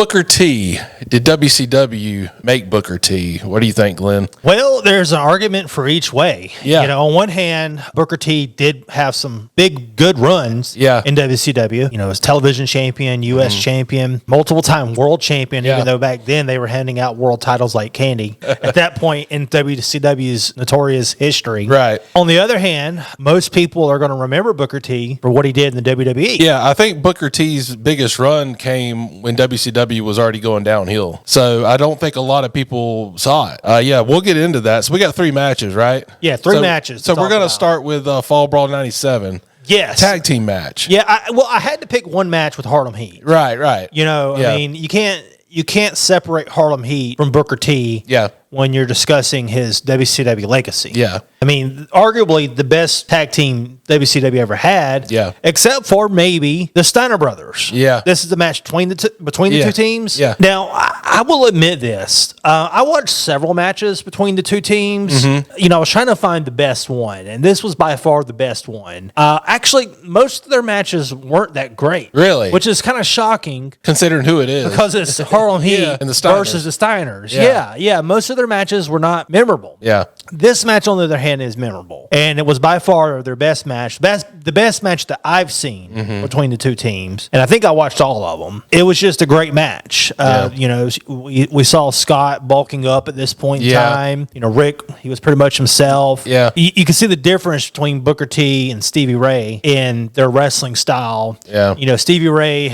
Booker T. Did WCW make Booker T? What do you think, Glenn? Well, there's an argument for each way. Yeah. You know, on one hand, Booker T did have some big, good runs in WCW. You know, as television champion, U.S. champion, multiple-time world champion, even though back then they were handing out world titles like candy. At that point in WCW's notorious history. Right. On the other hand, most people are going to remember Booker T for what he did in the WWE. Yeah, I think Booker T's biggest run came when WCW was already going downhill. So I don't think a lot of people saw it. Yeah, we'll get into that. So we got 3 matches, right? Yeah, three matches. So we're going to start with Fall Brawl 97. Yes. Tag team match. Yeah, I had to pick one match with Harlem Heat. Right. You know, I mean, you can't separate Harlem Heat from Booker T. Yeah. When you're discussing his WCW legacy. Yeah. I mean, arguably the best tag team WCW ever had. Yeah. Except for maybe the Steiner Brothers. Yeah. This is the match between the two teams. Yeah. Now, I will admit this. I watched several matches between the two teams. You know, I was trying to find the best one, and this was by far the best one. Actually, most of their matches weren't that great. Really? Which is kind of shocking. Considering who it is. Because it's Harlem Heat and the Steiners. versus the Steiners. Yeah. Most of their matches were not memorable. Yeah. This match, on the other hand, is memorable. And it was by far their best match. The best match that I've seen between the two teams. And I think I watched all of them. It was just a great match. You know, we saw Scott bulking up at this point in time. You know, Rick, he was pretty much himself. Yeah. You can see the difference between Booker T and Stevie Ray in their wrestling style. Yeah. You know, Stevie Ray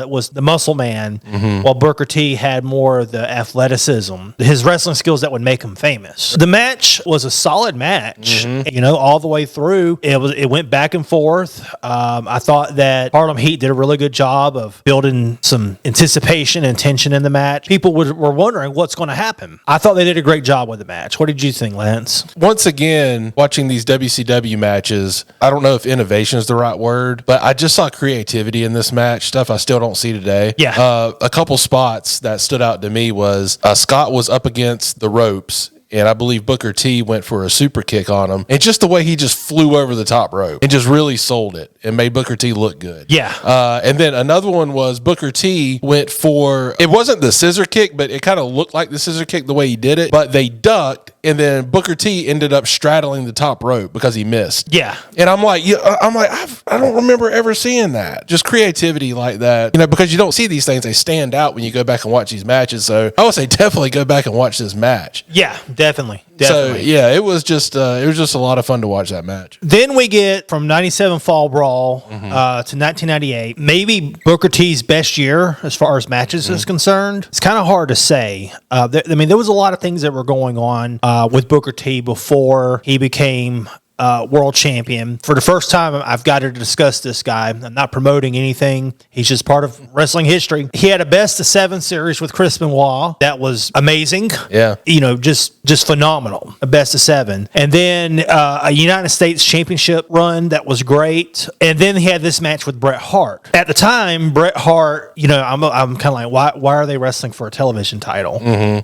was the muscle man, while Booker T had more of the athleticism, his wrestling skills that would make him famous. The match was a solid match, you know, all the way through. It went back and forth. I thought that Harlem Heat did a really good job of building some anticipation and tension in the match. People were wondering what's going to happen. I thought they did a great job with the match. What did you think, Lance? Once again, watching these WCW matches, I don't know if innovation is the right word, but I just saw creativity in this match, stuff I still don't see today. Yeah. A couple spots that stood out to me was Scott was up against the ropes, and I believe Booker T went for a super kick on him. And just the way he just flew over the top rope and just really sold it and made Booker T look good. Yeah. And then another one was Booker T went for, it wasn't the scissor kick, but it kind of looked like the scissor kick the way he did it. But they ducked, and then Booker T ended up straddling the top rope because he missed. Yeah. And I'm like, I don't remember ever seeing that. Just creativity like that. You know, because you don't see these things. They stand out when you go back and watch these matches. So I would say definitely go back and watch this match. Yeah. Definitely. So yeah, it was just a lot of fun to watch that match. Then we get from 97 Fall Brawl to 1998, maybe Booker T's best year as far as matches is concerned. It's kind of hard to say. There was a lot of things that were going on with Booker T before he became world champion. For the first time, I've got to discuss this guy. I'm not promoting anything. He's just part of wrestling history. He had a best of 7 series with Chris Benoit. That was amazing. Yeah. You know, just phenomenal. A best of 7. And then a United States Championship run that was great. And then he had this match with Bret Hart. At the time, Bret Hart, you know, I'm kind of like, why are they wrestling for a television title?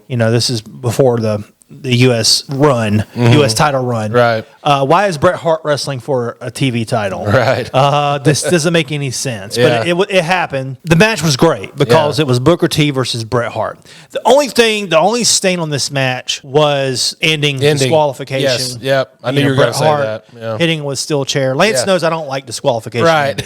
You know, this is before the U.S. run, U.S. title run. Right. Why is Bret Hart wrestling for a TV title? Right. This doesn't make any sense. Yeah. But it happened. The match was great because it was Booker T versus Bret Hart. The only stain on this match was ending. Disqualification. Yes. Yep. I knew you were going to say that. Yeah. Hitting with steel chair. Lance knows I don't like disqualification. Right.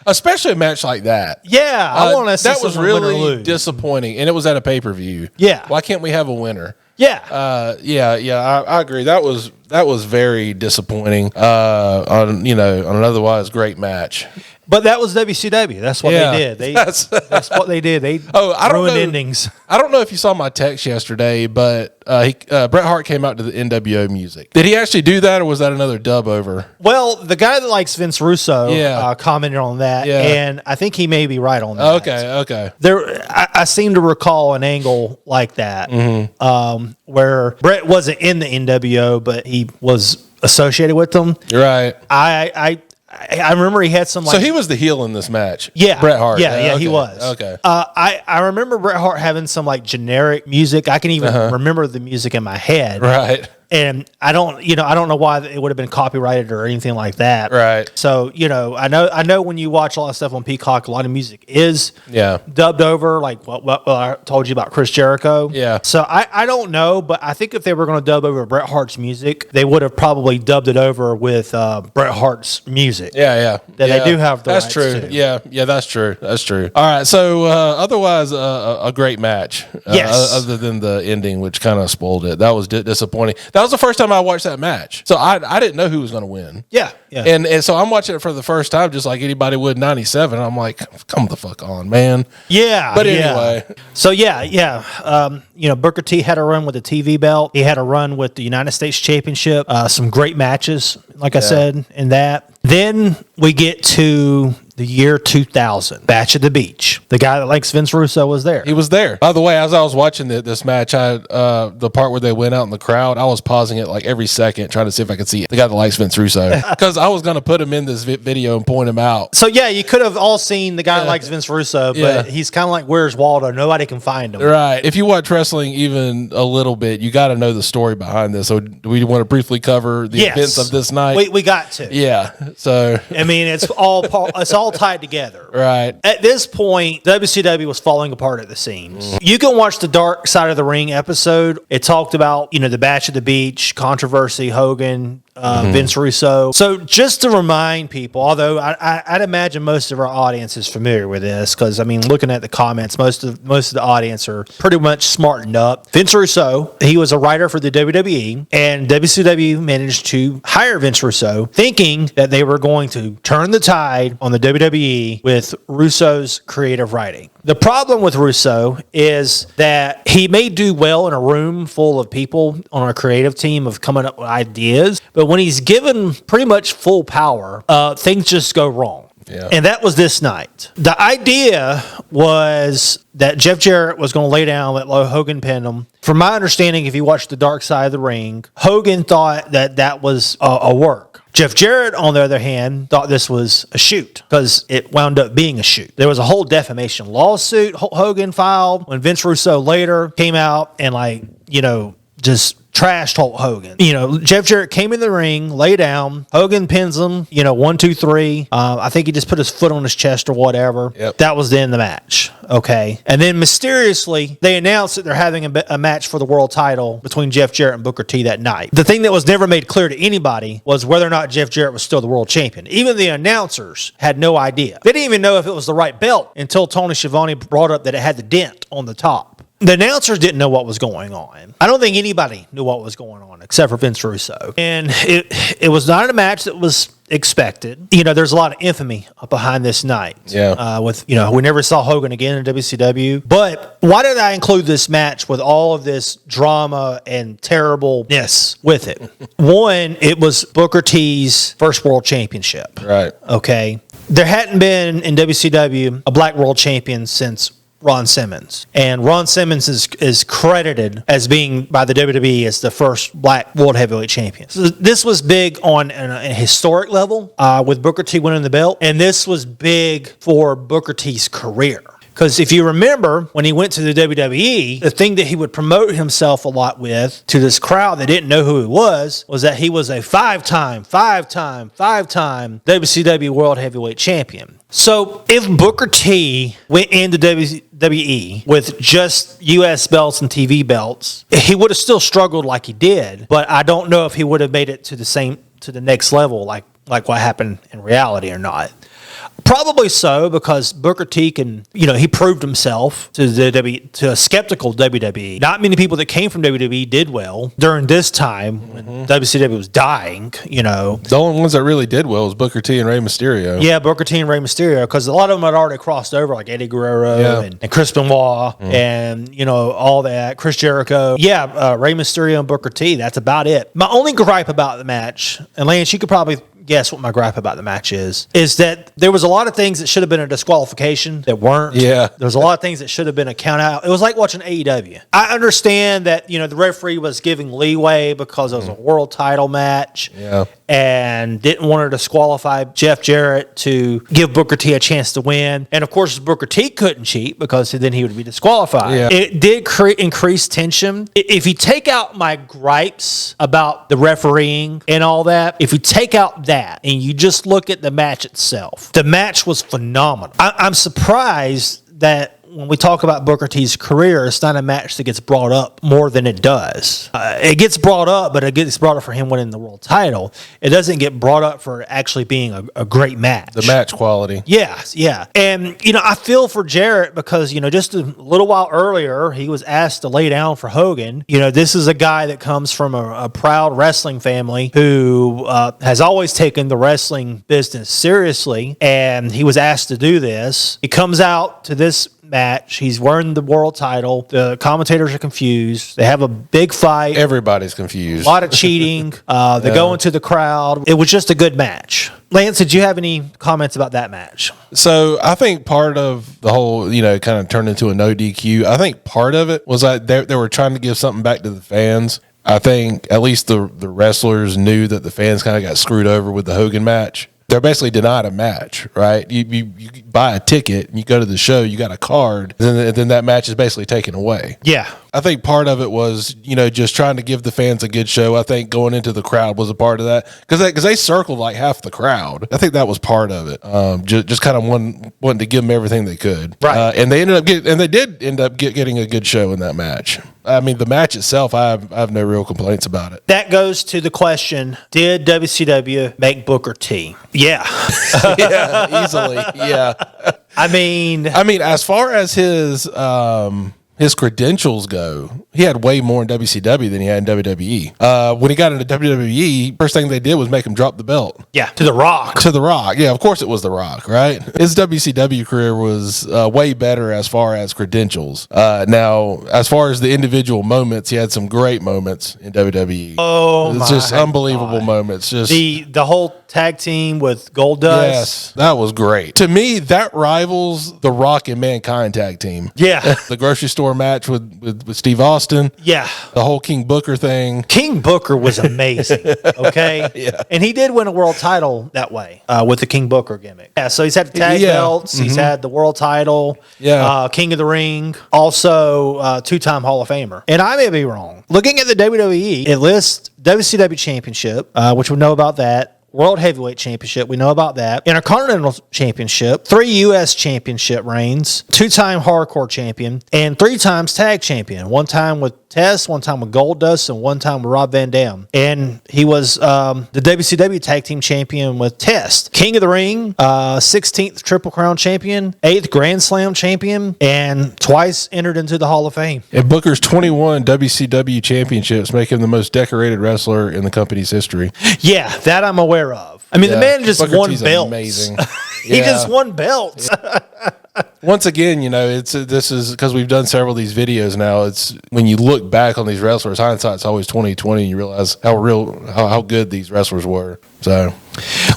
Especially a match like that. Yeah. I want to see that was someone win or really lose. Disappointing. And it was at a pay-per-view. Yeah. Why can't we have a winner? Yeah. I agree. That was very disrupping on an otherwise great match. But that was WCW. That's what they did. That's what they did. They ruined endings. I don't know if you saw my text yesterday, but Bret Hart came out to the NWO music. Did he actually do that, or was that another dub over? Well, the guy that likes Vince Russo commented on that, and I think he may be right on that. Okay. I seem to recall an angle like that, where Bret wasn't in the NWO, but he was associated with them. You're right. I remember he had some. So he was the heel in this match. Yeah, Bret Hart. Yeah, he was. Okay. I remember Bret Hart having some like generic music. I can even remember the music in my head. Right. And I don't know why it would have been copyrighted or anything like that. Right. So, I know when you watch a lot of stuff on Peacock, a lot of music is dubbed over, like what I told you about Chris Jericho. Yeah. So I don't know, but I think if they were going to dub over Bret Hart's music, they would have probably dubbed it over with Bret Hart's music. Yeah. They do have the That's rights true. to. Yeah, that's true. That's true. All right. So otherwise, a great match. Yes. Other than the ending, which kind of spoiled it. That was disappointing. That was the first time I watched that match. So I didn't know who was going to win. Yeah. And so I'm watching it for the first time, just like anybody would in 97. I'm like, come the fuck on, man. Yeah. But anyway. So, Booker T had a run with the TV belt. He had a run with the United States Championship. Some great matches, like I said, in that. Then we get to the year 2000, Batch at the Beach. The guy that likes Vince Russo was there. He was there. By the way, as I was watching this match, the part where they went out in the crowd, I was pausing it like every second, trying to see if I could see the guy that likes Vince Russo, because I was going to put him in this video and point him out. So you could have all seen the guy that likes Vince Russo, but he's kind of like, where's Waldo? Nobody can find him. Right. If you watch wrestling even a little bit, you got to know the story behind this. So do we want to briefly cover the events of this night? We got to. Yeah. So I mean, it's all tied together. Right. At this point, WCW was falling apart at the seams. You can watch the Dark Side of the Ring episode. It talked about, the Batch at the Beach, controversy, Hogan, Vince Russo. So just to remind people, although I'd imagine most of our audience is familiar with this, because looking at the comments, most of the audience are pretty much smartened up. Vince Russo, he was a writer for the WWE, and WCW managed to hire Vince Russo, thinking that they were going to turn the tide on the WWE with Russo's creative writing. The problem with Russo is that he may do well in a room full of people on a creative team of coming up with ideas, but when he's given pretty much full power, things just go wrong. Yeah. And that was this night. The idea was that Jeff Jarrett was going to lay down, let Hogan pin him. From my understanding, if you watch The Dark Side of the Ring, Hogan thought that was a work. Jeff Jarrett, on the other hand, thought this was a shoot because it wound up being a shoot. There was a whole defamation lawsuit Hogan filed when Vince Russo later came out and just trashed Hulk Hogan. Jeff Jarrett came in the ring, lay down, Hogan pins him, 1, 2, 3. I think he just put his foot on his chest or whatever. Yep. That was the end of the match. Okay. And then mysteriously, they announced that they're having a match for the world title between Jeff Jarrett and Booker T that night. The thing that was never made clear to anybody was whether or not Jeff Jarrett was still the world champion. Even the announcers had no idea. They didn't even know if it was the right belt until Tony Schiavone brought up that it had the dent on the top. The announcers didn't know what was going on. I don't think anybody knew what was going on except for Vince Russo. And it was not a match that was expected. There's a lot of infamy behind this night. Yeah. We never saw Hogan again in WCW. But why did I include this match with all of this drama and terribleness with it? One, it was Booker T's first world championship. Right. Okay. There hadn't been in WCW a black world champion since Ron Simmons. And Ron Simmons is credited as being by the WWE as the first black world heavyweight champion. So this was big on a historic level with Booker T winning the belt. And this was big for Booker T's career. Because if you remember, when he went to the WWE, the thing that he would promote himself a lot with to this crowd that didn't know who he was that he was a five-time WCW World Heavyweight Champion. So if Booker T went into WWE with just U.S. belts and TV belts, he would have still struggled like he did, but I don't know if he would have made it to the next level like what happened in reality or not. Probably so, because Booker T he proved himself to a skeptical WWE. Not many people that came from WWE did well during this time when WCW was dying, The only ones that really did well was Booker T and Rey Mysterio. Yeah, Booker T and Rey Mysterio, because a lot of them had already crossed over, like Eddie Guerrero and Chris Benoit and, all that, Chris Jericho. Yeah, Rey Mysterio and Booker T, that's about it. My only gripe about the match, and Lance, you could probably guess what my gripe about the match is that there was a lot of things that should have been a disqualification that weren't. Yeah. There was a lot of things that should have been a count out. It was like watching AEW. I understand that, the referee was giving leeway because it was a world title match. Yeah. and didn't want to disqualify Jeff Jarrett to give Booker T a chance to win. And of course, Booker T couldn't cheat because then he would be disqualified. Yeah. It did increase tension. If you take out my gripes about the refereeing and all that, if you take out that and you just look at the match itself, the match was phenomenal. I'm surprised that when we talk about Booker T's career, it's not a match that gets brought up more than it does. It gets brought up, but it gets brought up for him winning the world title. It doesn't get brought up for actually being a great match. The match quality. Yeah, yeah. And, I feel for Jarrett because, just a little while earlier, he was asked to lay down for Hogan. This is a guy that comes from a proud wrestling family who has always taken the wrestling business seriously, and he was asked to do this. He comes out to this match. He's wearing the world title. The commentators are confused. They have a big fight. Everybody's confused. A lot of cheating. They go into the crowd. It was just a good match. Lance, did you have any comments about that match? So I think part of the whole, kind of turned into a no DQ. I think part of it was that they were trying to give something back to the fans. I think at least the wrestlers knew that the fans kind of got screwed over with the Hogan match. They're basically denied a match, right? You buy a ticket and you go to the show, you got a card, and then that match is basically taken away. Yeah. I think part of it was, just trying to give the fans a good show. I think going into the crowd was a part of that because they circled like half the crowd. I think that was part of it. Just kind of wanting to give them everything they could. Right. And they did end up getting a good show in that match. I mean, the match itself, I have no real complaints about it. That goes to the question, did WCW make Booker T? Yeah. Yeah, easily. Yeah. I mean, as far as his credentials go, he had way more in WCW than he had in WWE. When he got into WWE, first thing they did was make him drop the belt. yeah, to The Rock. To The Rock. Yeah, of course it was The Rock, right? His WCW career was way better as far as credentials. Now, as far as the individual moments, he had some great moments in WWE. Oh, it's just unbelievable moments. Just the whole tag team with Gold Dust. Yes, that was great. To me, that rivals the Rock and Mankind tag team. Yeah. The grocery store match with Steve Austin. Yeah. The whole King Booker thing. King Booker was amazing. Okay. Yeah. And he did win a world title that way with the King Booker gimmick. Yeah. So he's had the tag belts. Mm-hmm. He's had the world title. Yeah. King of the Ring. Also, two-time Hall of Famer. And I may be wrong. Looking at the WWE, it lists WCW Championship, which we know about that. World Heavyweight Championship, we know about that. Intercontinental Championship, 3 U.S. Championship reigns, 2-time Hardcore Champion, and 3 times Tag Champion. 1 time with Test, 1 time with Goldust, and 1 time with Rob Van Dam. And he was the WCW Tag Team Champion with Test. King of the Ring, 16th Triple Crown Champion, 8th Grand Slam Champion, and twice entered into the Hall of Fame. And Booker's 21 WCW championships make him the most decorated wrestler in the company's history. Yeah, that I'm aware of. I mean, the man just Booker won T's belts. Amazing. He just won belts. Once again, this is because we've done several of these videos now. It's when you look back on these wrestlers, hindsight's always 20/20, and you realize how good these wrestlers were. So,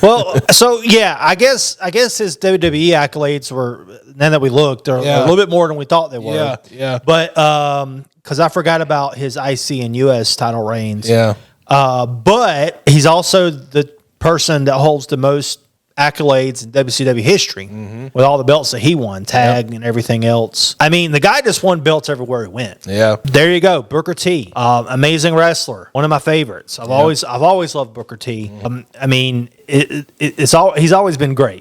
I guess his WWE accolades were, now that we looked, are a little bit more than we thought they were. Yeah, yeah. But because I forgot about his IC and US title reigns. Yeah. But he's also the person that holds the most accolades in WCW history with all the belts that he won, tag and everything else. I mean, the guy just won belts everywhere he went. Yeah. There you go, Booker T, amazing wrestler, one of my favorites. I've always loved Booker T. I mean, he's always been great.